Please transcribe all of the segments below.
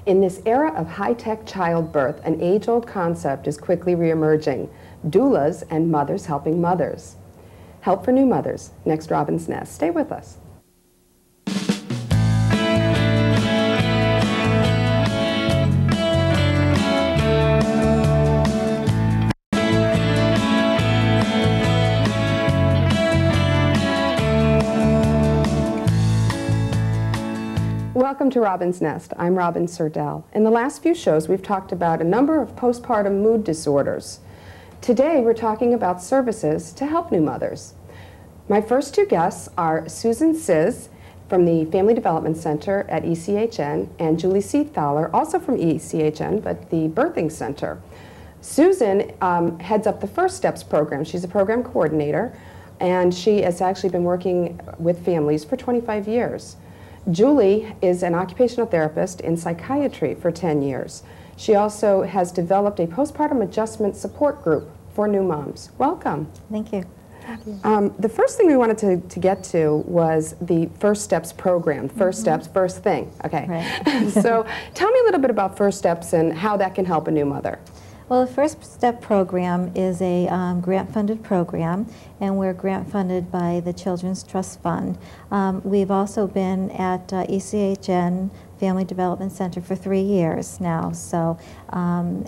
In this era of high-tech childbirth, an age-old concept is quickly reemerging: doulas and mothers helping mothers. Help for new mothers. Next, Robin's Nest. Stay with us. Welcome to Robin's Nest. I'm Robin Serdell. In the last few shows, we've talked about a number of postpartum mood disorders. Today, we're talking about services to help new mothers. My first two guests are Susan Sis from the Family Development Center at ECHN and Julie Seethaler, also from ECHN, but the Birthing Center. Susan heads up the First Steps program. She's a program coordinator, and she has actually been working with families for 25 years. Julie is an occupational therapist in psychiatry for 10 years. She also has developed a postpartum adjustment support group for new moms. Welcome. Thank you. Thank you. The first thing we wanted to get to was the First Steps program. First Steps, first thing. Okay. Right. So tell me a little bit about First Steps and how that can help a new mother. Well, the First Step program is a grant-funded program, and we're grant-funded by the Children's Trust Fund. We've also been at ECHN Family Development Center for 3 years now, so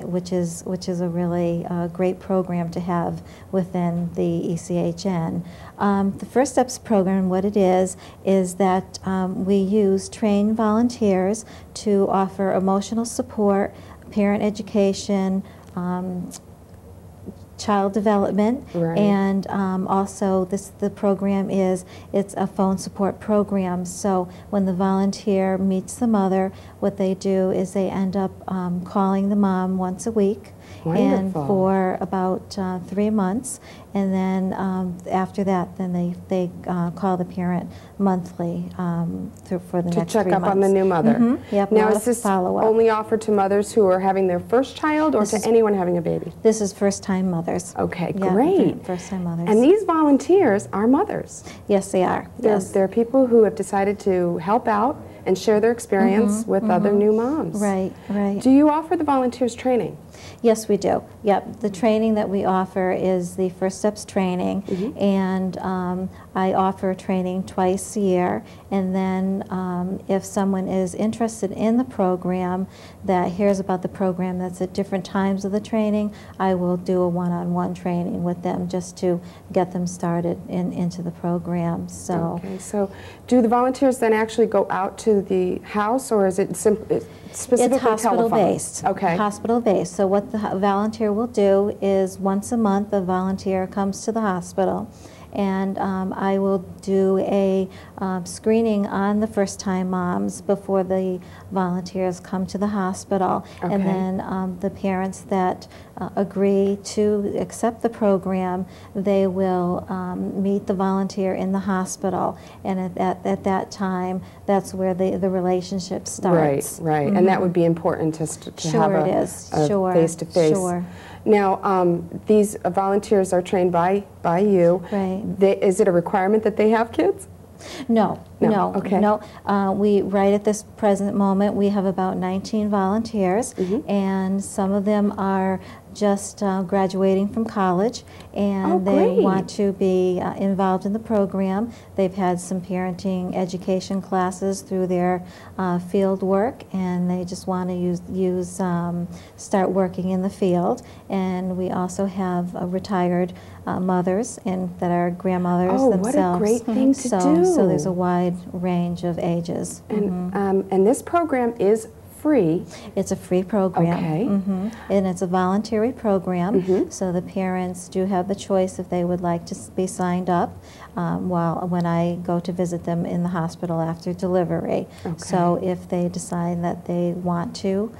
which is a really great program to have within the ECHN. The First Steps program, what it is that we use trained volunteers to offer emotional support, parent education, child development, right. And also the program it's a phone support program. So when the volunteer meets the mother, what they do is they end up calling the mom once a week. Wonderful. And for about 3 months, and then after that, then they call the parent monthly for the next 3 months. To check up on the new mother. Mm-hmm. Yep. Now, is this only offered to mothers who are having their first child, or to anyone having a baby? This is first-time mothers. Okay, yeah, great. First-time mothers. And these volunteers are mothers. Yes, they are. They're people who have decided to help out and share their experience with other new moms. Right, right. Do you offer the volunteers training? Yes, we do. Yep, the training that we offer is the First Steps training, and I offer training twice a year, and then if someone is interested in the program, that hears about the program that's at different times of the training, I will do a one-on-one training with them just to get them started into the program. So, okay, so do the volunteers then actually go out to the house, or is it specifically it's hospital-based. Okay. Hospital-based. So what the volunteer will do is once a month a volunteer comes to the hospital, and I will do a screening on the first-time moms before the volunteers come to the hospital. Okay. And then the parents that agree to accept the program, they will meet the volunteer in the hospital. And at that time, that's where the relationship starts. Right, right. And that would be important to have a face-to-face. Sure. Now, these volunteers are trained by you. Right. Is it a requirement that they have kids? No, no, okay. no. We, right at this present moment, we have about 19 volunteers, and some of them are just graduating from college, and they want to be involved in the program. They've had some parenting education classes through their field work, and they just want to start working in the field. And we also have retired mothers that are grandmothers themselves. What a great thing to do. So there's a wide range of ages. And this program is free. It's a free program. Okay. And it's a voluntary program, so the parents do have the choice if they would like to be signed up when I go to visit them in the hospital after delivery. Okay. So if they decide that they want to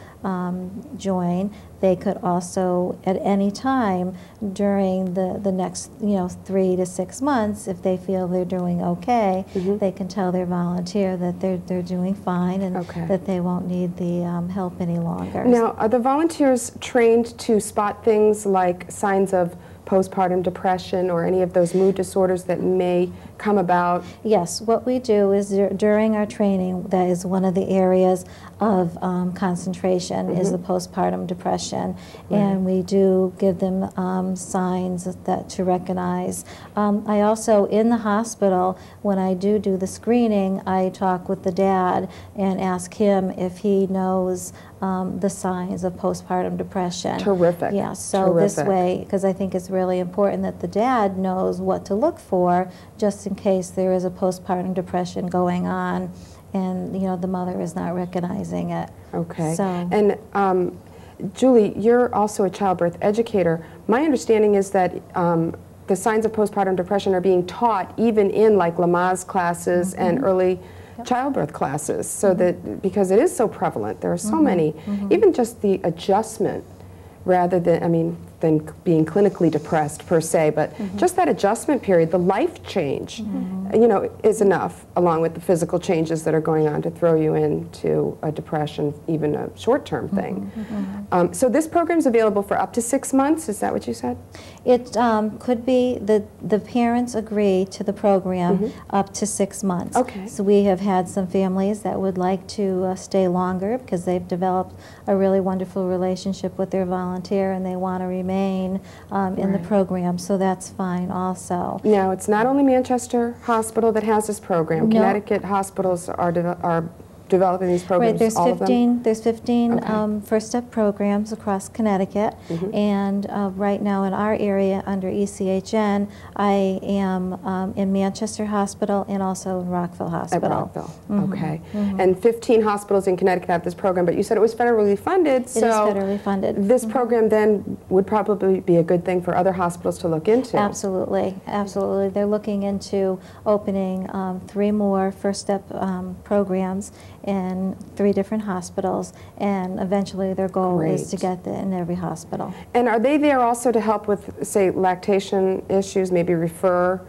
join, they could also at any time during the next 3 to 6 months, if they feel they're doing okay, they can tell their volunteer that they're doing fine and that they won't need the help any longer. Now, are the volunteers trained to spot things like signs of postpartum depression or any of those mood disorders that may come about? Yes, what we do is during our training, that is one of the areas of concentration is the postpartum depression, and we do give them signs that to recognize. I also, in the hospital, when I do the screening, I talk with the dad and ask him if he knows the signs of postpartum depression. Terrific. Yeah, so this way, because I think it's really important that the dad knows what to look for just in case there is a postpartum depression going on and, you know, the mother is not recognizing it. Okay. So. And Julie, you're also a childbirth educator. My understanding is that the signs of postpartum depression are being taught even in like Lamaze classes and early childbirth classes, so that because it is so prevalent, there are so many, even just the adjustment rather than, I mean, than being clinically depressed per se, but just that adjustment period, the life change, you know, is enough, along with the physical changes that are going on, to throw you into a depression, even a short-term thing. So this program's available for up to 6 months, is that what you said? It could be the parents agree to the program up to 6 months. Okay. So we have had some families that would like to stay longer because they've developed a really wonderful relationship with their volunteer and they want to remain in the program, so that's fine also. Now, it's not only Manchester Hospital that has this program. No. Connecticut hospitals are developing these programs, Right, there's all of them? There's 15 First Step programs across Connecticut, and right now in our area under ECHN, I am in Manchester Hospital and also in Rockville Hospital. At Rockville, okay. And 15 hospitals in Connecticut have this program, but you said it was federally funded, so it is federally funded. This program then would probably be a good thing for other hospitals to look into. Absolutely, absolutely. They're looking into opening 3 more First Step programs in 3 different hospitals, and eventually their goal is to get that in every hospital. And are they there also to help with, say, lactation issues, maybe refer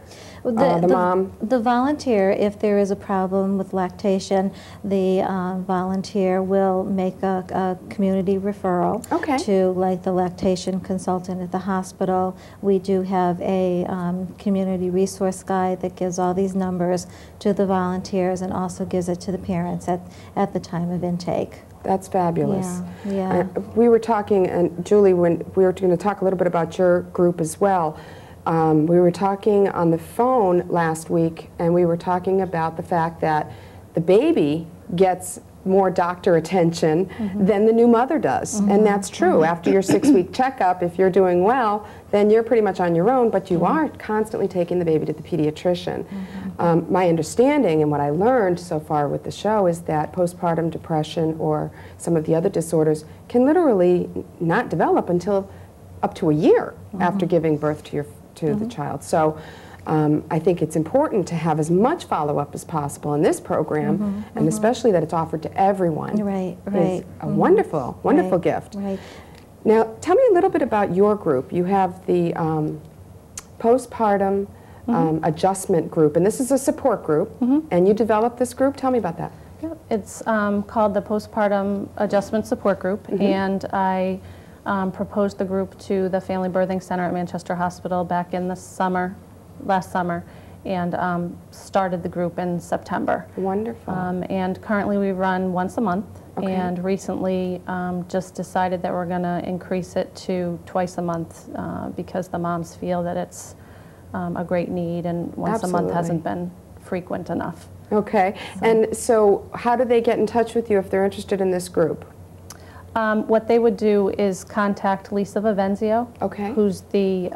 the mom? The volunteer, if there is a problem with lactation, the volunteer will make a community referral to like the lactation consultant at the hospital. We do have a community resource guide that gives all these numbers to the volunteers and also gives it to the parents at the time of intake. That's fabulous. Yeah. We were talking, and Julie, when we were going to talk a little bit about your group as well, we were talking on the phone last week, and we were talking about the fact that the baby gets more doctor attention than the new mother does. And that's true. After your 6-week checkup, if you're doing well, then you're pretty much on your own, but you are constantly taking the baby to the pediatrician. My understanding and what I learned so far with the show is that postpartum depression or some of the other disorders can literally not develop until up to a year after giving birth to the child. So I think it's important to have as much follow-up as possible in this program, and especially that it's offered to everyone. Right. Is a wonderful, wonderful gift. Right. Now, tell me a little bit about your group. You have the postpartum adjustment group, and this is a support group, and you developed this group. Tell me about that. It's called the Postpartum Adjustment Support Group, and I proposed the group to the Family Birthing Center at Manchester Hospital back in the summer, last summer, and started the group in September. Wonderful. And currently we run once a month, and recently just decided that we're going to increase it to twice a month because the moms feel that it's a great need, and once a month hasn't been frequent enough. Okay. And so how do they get in touch with you if they're interested in this group? What they would do is contact Lisa Vivenzio, who's the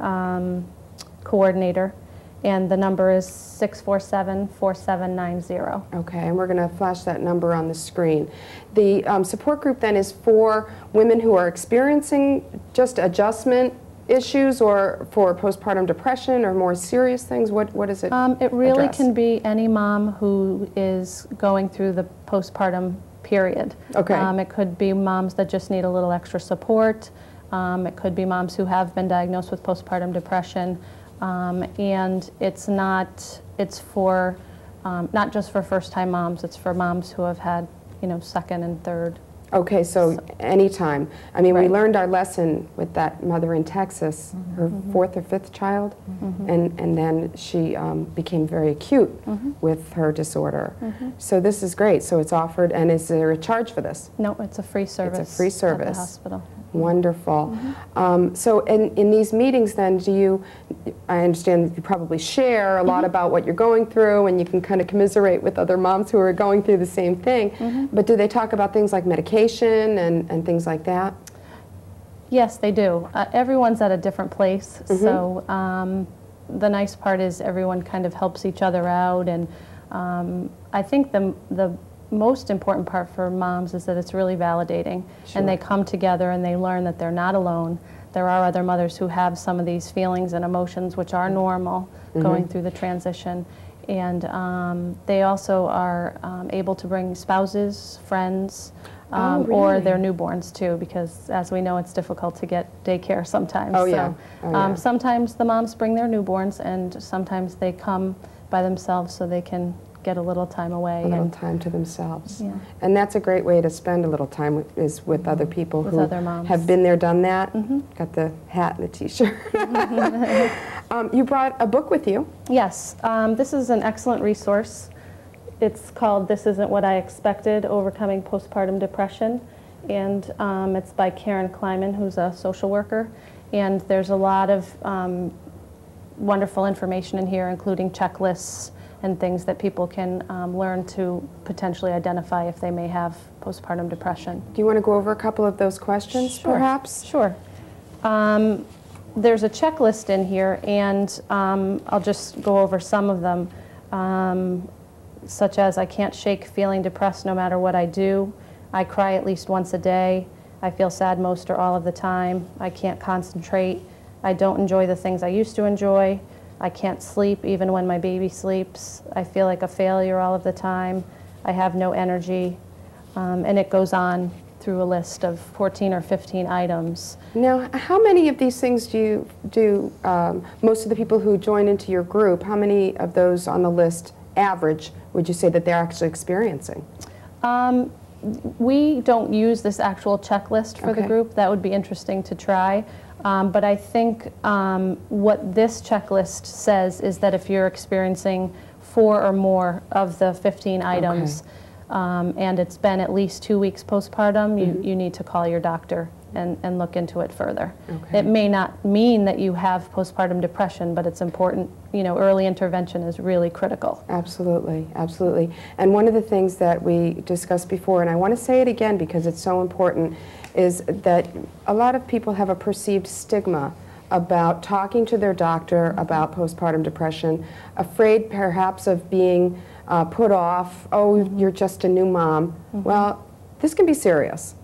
coordinator, and the number is 647-4790. Okay, and we're going to flash that number on the screen. The support group then is for women who are experiencing just adjustment issues, or for postpartum depression or more serious things? What is it? It really can be any mom who is going through the postpartum period. It could be moms that just need a little extra support. It could be moms who have been diagnosed with postpartum depression, and it's for not just for first-time moms. It's for moms who have had, second and third Okay, so anytime. I mean, we Right. learned our lesson with that mother in Texas, her fourth or fifth child, and then she became very acute with her disorder. So this is great. So it's offered, and is there a charge for this? No, it's a free service. It's a free service. At the hospital. Wonderful. So in these meetings then, do you, I understand you probably share a lot about what you're going through, and you can kind of commiserate with other moms who are going through the same thing, but do they talk about things like medication and things like that? Yes, they do. Everyone's at a different place, so the nice part is everyone kind of helps each other out, and I think the most important part for moms is that it's really validating, and they come together and they learn that they're not alone. There are other mothers who have some of these feelings and emotions which are normal going through the transition, and they also are able to bring spouses, friends, or their newborns too, because as we know, it's difficult to get daycare sometimes. Sometimes the moms bring their newborns, and sometimes they come by themselves so they can get a little time away. A little time to themselves. Yeah. And that's a great way to spend a little time is with other people with who other moms. have been there, done that. Got the hat and the t-shirt. You brought a book with you. Yes, this is an excellent resource. It's called This Isn't What I Expected, Overcoming Postpartum Depression, and it's by Karen Kleiman, who's a social worker, and there's a lot of wonderful information in here, including checklists and things that people can learn to potentially identify if they may have postpartum depression. Do you want to go over a couple of those questions, perhaps? Sure. There's a checklist in here, and I'll just go over some of them, such as I can't shake feeling depressed no matter what I do. I cry at least once a day. I feel sad most or all of the time. I can't concentrate. I don't enjoy the things I used to enjoy. I can't sleep even when my baby sleeps. I feel like a failure all of the time. I have no energy. And it goes on through a list of 14 or 15 items. Now, how many of these things do most of the people who join into your group, how many of those on the list, average, would you say that they're actually experiencing? We don't use this actual checklist for the group. That would be interesting to try. But I think what this checklist says is that if you're experiencing 4 or more of the 15 items, and it's been at least 2 weeks postpartum, you need to call your doctor and look into it further. It may not mean that you have postpartum depression, but it's important. You know, early intervention is really critical. Absolutely, absolutely. And one of the things that we discussed before, and I want to say it again because it's so important, is that a lot of people have a perceived stigma about talking to their doctor about postpartum depression, afraid perhaps of being put off, oh, you're just a new mom. Well, this can be serious.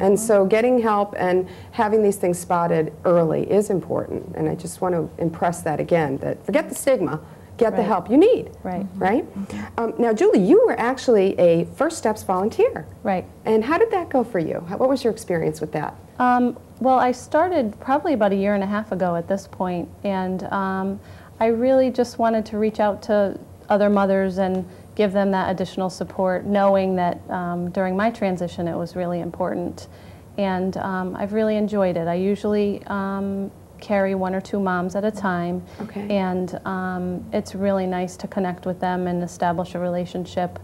And so getting help and having these things spotted early is important. And I just want to impress that again, that forget the stigma, get the help you need. Right? Now, Julie, you were actually a First Steps volunteer. Right. And how did that go for you? What was your experience with that? Well, I started probably about 1.5 years ago at this point, and I really just wanted to reach out to other mothers and give them that additional support, knowing that during my transition it was really important. And I've really enjoyed it. I usually carry 1 or 2 moms at a time, and it's really nice to connect with them and establish a relationship.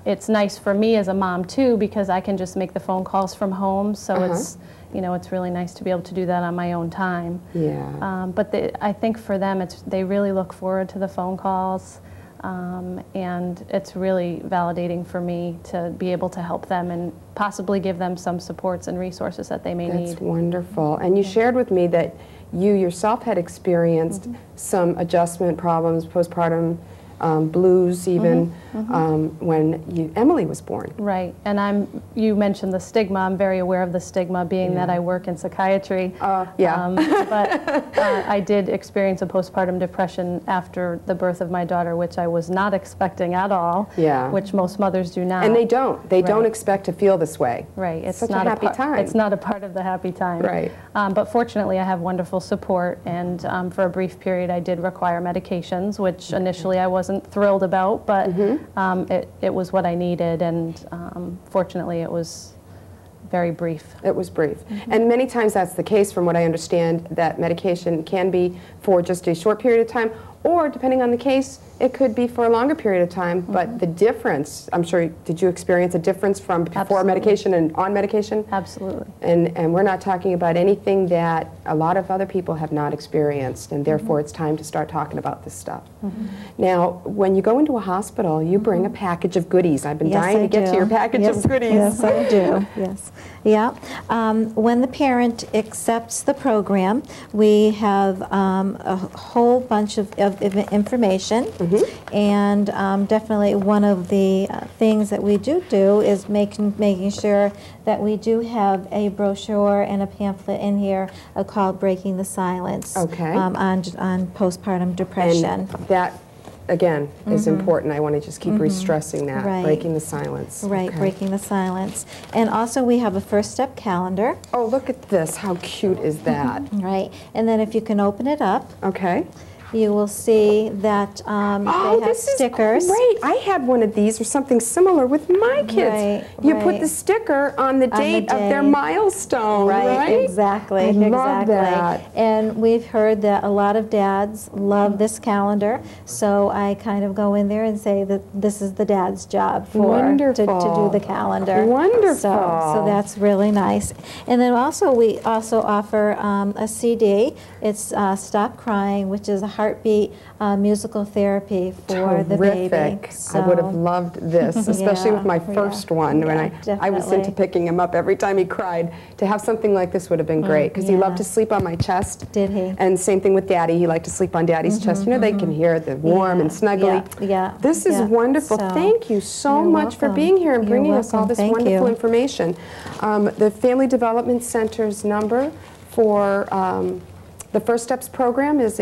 It's nice for me as a mom too, because I can just make the phone calls from home, so it's, you know, it's really nice to be able to do that on my own time. But I think for them, they really look forward to the phone calls. And it's really validating for me to be able to help them and possibly give them some supports and resources that they may need. That's wonderful. And you shared with me that you yourself had experienced some adjustment problems, postpartum blues even, when Emily was born. Right, and you mentioned the stigma. I'm very aware of the stigma, being that I work in psychiatry. But I did experience a postpartum depression after the birth of my daughter, which I was not expecting at all, which most mothers do not. And they don't. They don't expect to feel this way. Right. It's such not a happy time. It's not a part of the happy time. Right. But fortunately, I have wonderful support, and for a brief period, I did require medications, which initially I wasn't thrilled about, but it was what I needed, and fortunately, it was very brief. It was brief. And many times that's the case, from what I understand, that medication can be for just a short period of time, or depending on the case, it could be for a longer period of time. But the difference, I'm sure, did you experience a difference from before medication and on medication? Absolutely. And we're not talking about anything that a lot of other people have not experienced, and therefore it's time to start talking about this stuff. Now, when you go into a hospital, you bring a package of goodies. I've been dying to get to your package of goodies. Yes, I do. Yes. Yeah. When the parent accepts the program, we have a whole bunch of information, and definitely one of the things that we do is making sure that we do have a brochure and a pamphlet in here called "Breaking the Silence" on postpartum depression. And that, again, is important. I want to just keep re-stressing that, breaking the silence. Right, breaking the silence. And also we have a first step calendar. Oh, look at this. How cute is that? Right. And then if you can open it up. Okay. You will see that they have stickers. Great. I had one of these or something similar with my kids. You put the sticker on the date of their milestone, right? Exactly. I love that. And we've heard that a lot of dads love this calendar, so I kind of go in there and say that this is the dad's job to do the calendar. Wonderful. So that's really nice. And then also we also offer a CD. It's Stop Crying, which is a heartbeat musical therapy for the baby. So, I would have loved this, especially with my first one. When I was into picking him up every time he cried. To have something like this would have been great, because he loved to sleep on my chest. Did he? And same thing with Daddy. He liked to sleep on Daddy's chest. You know, they can hear the warm and snuggly. This is wonderful. So, thank you so much for being here and bringing us all this wonderful information. The Family Development Center's number for the First Steps program is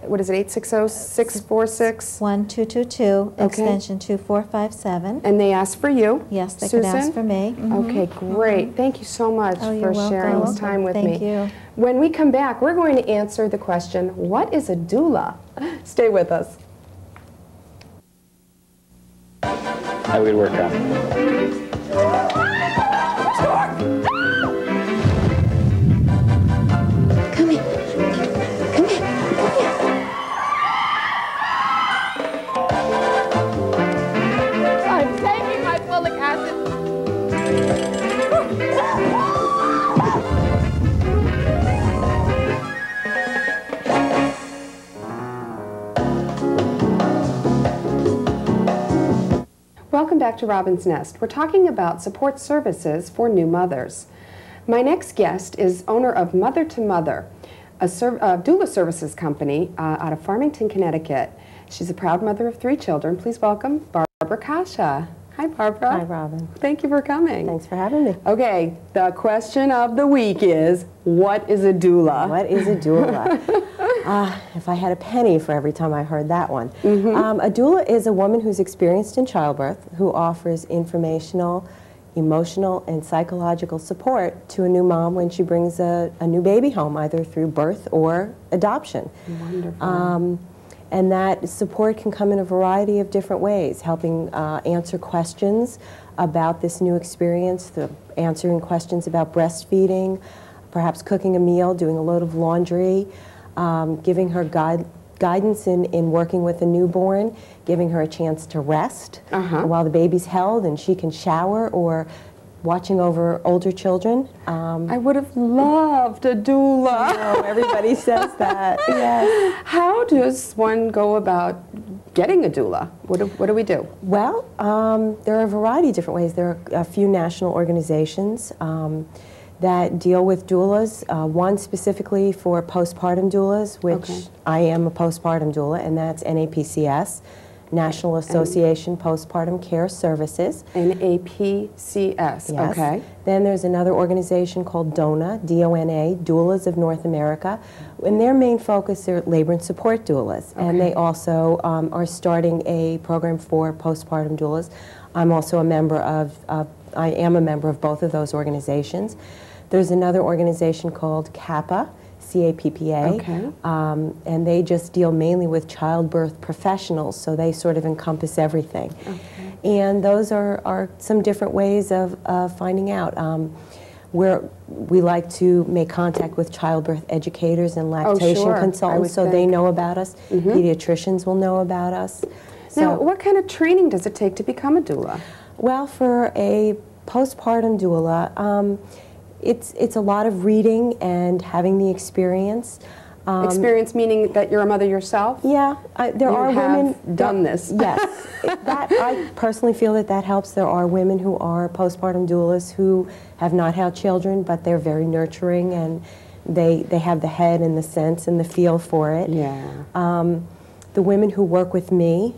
what is it, 860-646? 1222, extension 2457. And they ask for you. Yes, they Susan? could ask for me. Okay, great. Thank you so much for sharing this time with me. Thank you. When we come back, we're going to answer the question, what is a doula? Stay with us. How would work out? Welcome back to Robin's Nest. We're talking about support services for new mothers. My next guest is owner of Mother to Mother, a doula services company out of Farmington, Connecticut. She's a proud mother of 3 children. Please welcome Barbara Kasha. Hi, Barbara. Hi, Robin. Thank you for coming. Thanks for having me. Okay, the question of the week is, what is a doula? What is a doula? If I had a penny for every time I heard that one. A doula is a woman who's experienced in childbirth, who offers informational, emotional, and psychological support to a new mom when she brings a new baby home, either through birth or adoption. Wonderful. And that support can come in a variety of different ways, helping answer questions about this new experience, answering questions about breastfeeding, perhaps cooking a meal, doing a load of laundry, giving her guidance in working with a newborn, giving her a chance to rest while the baby's held and she can shower, or watching over older children. I would have loved a doula. I know, everybody says that. Yes. How does one go about getting a doula? What do we do? Well, there are a variety of different ways. There are a few national organizations that deal with doulas, one specifically for postpartum doulas, which I am a postpartum doula, and that's NAPCS, National Association Postpartum Care Services. NAPCS, yes. Okay. Then there's another organization called DONA, D-O-N-A, Doulas of North America, and their main focus are labor and support doulas, and they also are starting a program for postpartum doulas. I'm also a member of, I am a member of both of those organizations. There's another organization called CAPPA, C-A-P-P-A, and they just deal mainly with childbirth professionals, so they sort of encompass everything. And those are some different ways of finding out. We like to make contact with childbirth educators and lactation consultants so they know about us. Pediatricians will know about us. Now, what kind of training does it take to become a doula? Well, for a postpartum doula, it's a lot of reading and having the experience. Experience meaning that you're a mother yourself? Yeah, there are women done this. Yes, I personally feel that helps. There are women who are postpartum doulas who have not had children, but they're very nurturing and they have the head and the sense and the feel for it. Yeah. The women who work with me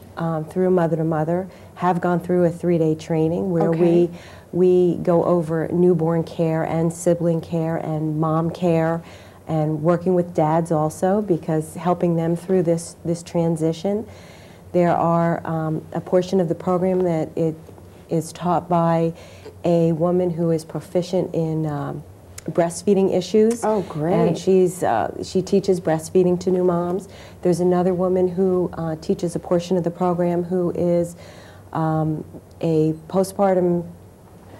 through Mother to Mother have gone through a 3-day training where we go over newborn care and sibling care and mom care, and working with dads also, because helping them through this transition. There are a portion of the program that it is taught by a woman who is proficient in breastfeeding issues. Oh, great. And she teaches breastfeeding to new moms. There's another woman who teaches a portion of the program who is a postpartum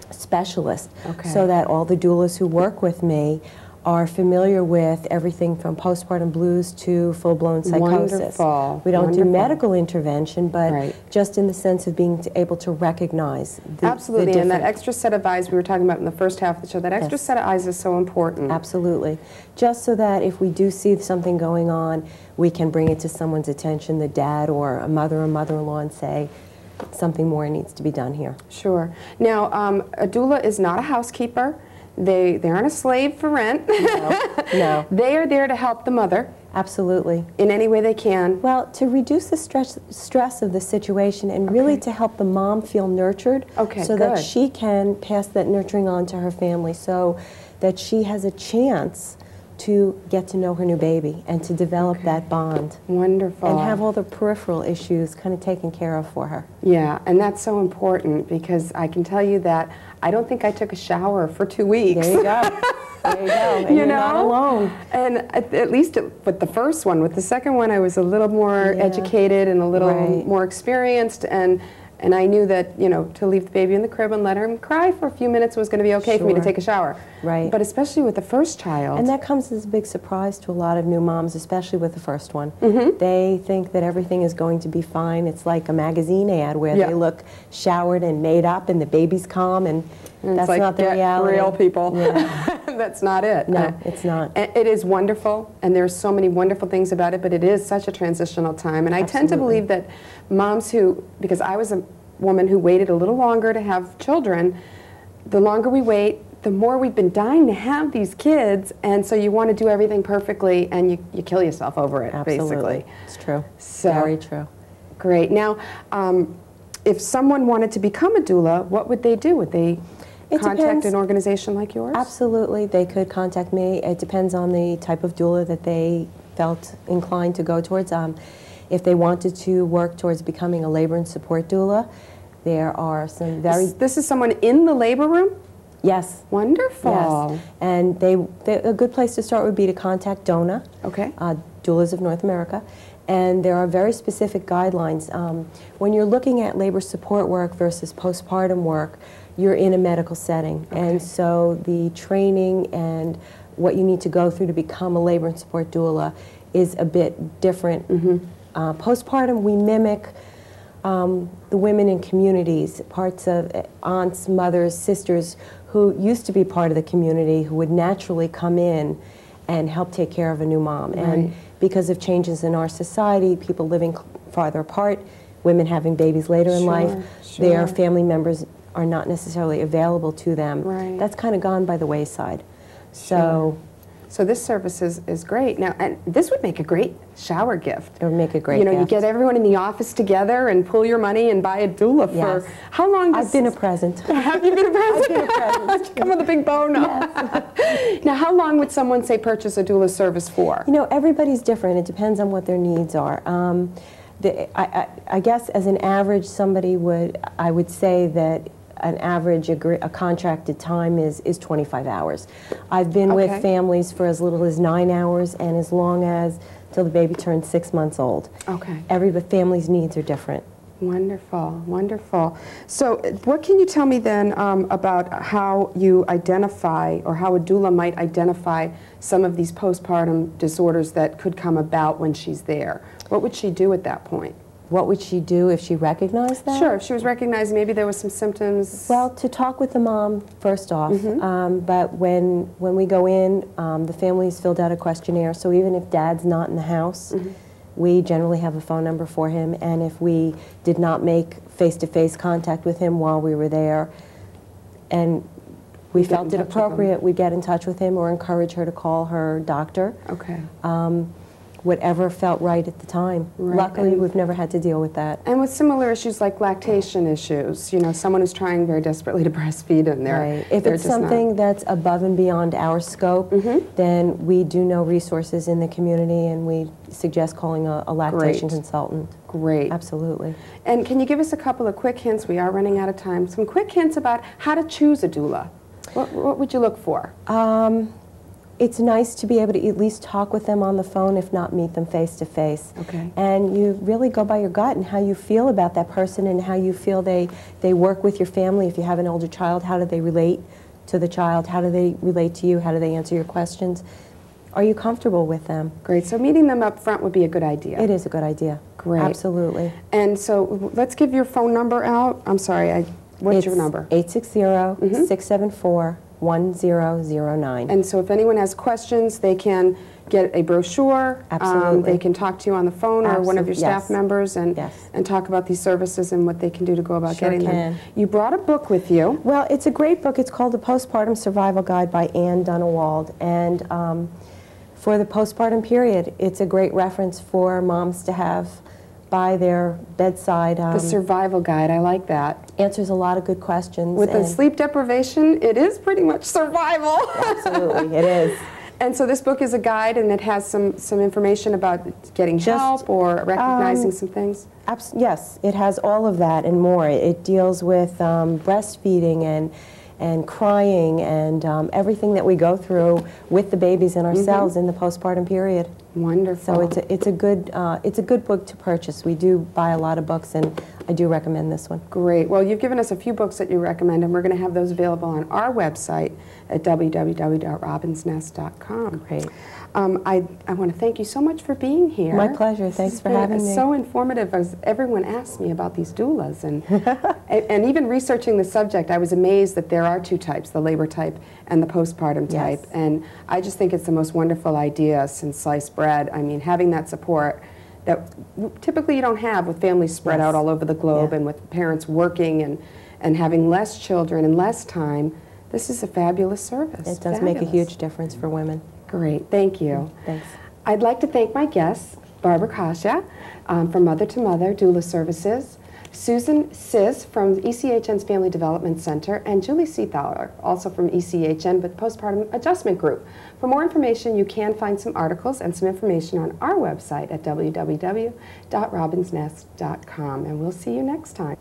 specialist, so that all the doulas who work with me are familiar with everything from postpartum blues to full-blown psychosis. Wonderful. We don't do medical intervention, but just in the sense of being able to recognize the Absolutely, and that extra set of eyes we were talking about in the first half of the show, that extra set of eyes is so important. Absolutely. Just so that if we do see something going on, we can bring it to someone's attention, the dad or a mother or mother-in-law, and say, something more needs to be done here. Sure. Now, a doula is not a housekeeper. They aren't a slave for rent. No. They are there to help the mother. Absolutely. In any way they can. Well, to reduce the stress of the situation and really to help the mom feel nurtured so that she can pass that nurturing on to her family, so that she has a chance to get to know her new baby and to develop that bond. Wonderful. And have all the peripheral issues kind of taken care of for her. Yeah, and that's so important, because I can tell you that I don't think I took a shower for 2 weeks. There you go. There you go. And you're not alone. And at least with the first one. With the second one, I was a little more educated and a little more experienced, and I knew that, you know, to leave the baby in the crib and let her cry for a few minutes was going to be okay for me to take a shower. Right. But especially with the first child. And that comes as a big surprise to a lot of new moms, especially with the first one. They think that everything is going to be fine. It's like a magazine ad where they look showered and made up and the baby's calm, and that's like, not the reality. Real people. Yeah. That's not it. No, it's not. It is wonderful, and there's so many wonderful things about it, but it is such a transitional time. And I tend to believe that moms who, because I was a woman who waited a little longer to have children, the longer we wait, the more we've been dying to have these kids, and so you want to do everything perfectly, and you kill yourself over it, basically. It's true. So, very true. Great. Now, if someone wanted to become a doula, what would they do? Would they contact an organization like yours? Absolutely. They could contact me. It depends on the type of doula that they felt inclined to go towards. If they wanted to work towards becoming a labor and support doula, there are some very... This is someone in the labor room? Yes. Wonderful. Yes. And a good place to start would be to contact DONA, Doulas of North America. And there are very specific guidelines. When you're looking at labor support work versus postpartum work, you're in a medical setting. And so the training and what you need to go through to become a labor and support doula is a bit different. Postpartum, we mimic the women in communities, parts of aunts, mothers, sisters who used to be part of the community, who would naturally come in and help take care of a new mom. And because of changes in our society, people living farther apart, women having babies later in life, their family members are not necessarily available to them. That's kind of gone by the wayside. So this service is great. Now, and this would make a great shower gift. It would make a great gift. You get everyone in the office together and pool your money and buy a doula for... How long does... I've been a present. Have you been a present? I've been a present. Come with a big bow now. Yes. Now, how long would someone, say, purchase a doula service for? You know, everybody's different. It depends on what their needs are. I guess as an average, I would say that an average a contracted time is 25 hours. I've been with families for as little as 9 hours and as long as till the baby turns 6 months old. Every family's needs are different. Wonderful, wonderful. So what can you tell me then about how you identify, or how a doula might identify some of these postpartum disorders that could come about when she's there? What would she do at that point? What would she do if she recognized that? Sure, if she was recognizing maybe there was some symptoms. Well, to talk with the mom first off, but when we go in, the family's filled out a questionnaire, so even if dad's not in the house, we generally have a phone number for him, and if we did not make face-to-face contact with him while we were there, and we felt it appropriate, we'd get in touch with him or encourage her to call her doctor. Okay. Whatever felt right at the time. Right. Luckily, we've never had to deal with that. And with similar issues like lactation issues, you know, someone who's trying very desperately to breastfeed and they're If it's something that's above and beyond our scope, then we do know resources in the community, and we suggest calling a lactation consultant. Great. Absolutely. And can you give us a couple of quick hints? We are running out of time. Some quick hints about how to choose a doula. What would you look for? It's nice to be able to at least talk with them on the phone, if not meet them face to face. Okay. And you really go by your gut and how you feel about that person and how you feel they work with your family. If you have an older child, how do they relate to the child? How do they relate to you? How do they answer your questions? Are you comfortable with them? Great. So meeting them up front would be a good idea. It is a good idea. Great. Absolutely. And so let's give your phone number out. I'm sorry, what's your number? 860-674-1009. And so if anyone has questions, they can get a brochure. Absolutely. They can talk to you on the phone or one of your staff members and talk about these services and what they can do to go about getting them. You brought a book with you. Well, it's a great book. It's called The Postpartum Survival Guide by Anne Dunawald. And for the postpartum period, it's a great reference for moms to have by their bedside. The survival guide, I like that. Answers a lot of good questions. With the sleep deprivation, it is pretty much survival. Absolutely, it is. And so this book is a guide, and it has some information about getting help or recognizing some things? Yes, it has all of that and more. It deals with breastfeeding and crying and everything that we go through with the babies and ourselves in the postpartum period. Wonderful. So it's a good book to purchase. We do buy a lot of books, and I do recommend this one. Great. Well, you've given us a few books that you recommend, and we're going to have those available on our website at www.robinsnest.com. Great. I want to thank you so much for being here. My pleasure. Thanks for having me. It's so informative, as everyone asks me about these doulas, and and even researching the subject, I was amazed that there are two types, the labor type and the postpartum type. And I just think it's the most wonderful idea since sliced bread. I mean, having that support that typically you don't have with families spread out all over the globe and with parents working and having less children and less time. This is a fabulous service. It does make a huge difference for women. Great, thank you. Thanks. I'd like to thank my guests, Barbara Kasia from Mother to Mother Doula Services, Susan Sis from ECHN's Family Development Center, and Julie Seethaler, also from ECHN, but Postpartum Adjustment Group. For more information, you can find some articles and some information on our website at www.robinsnest.com, and we'll see you next time.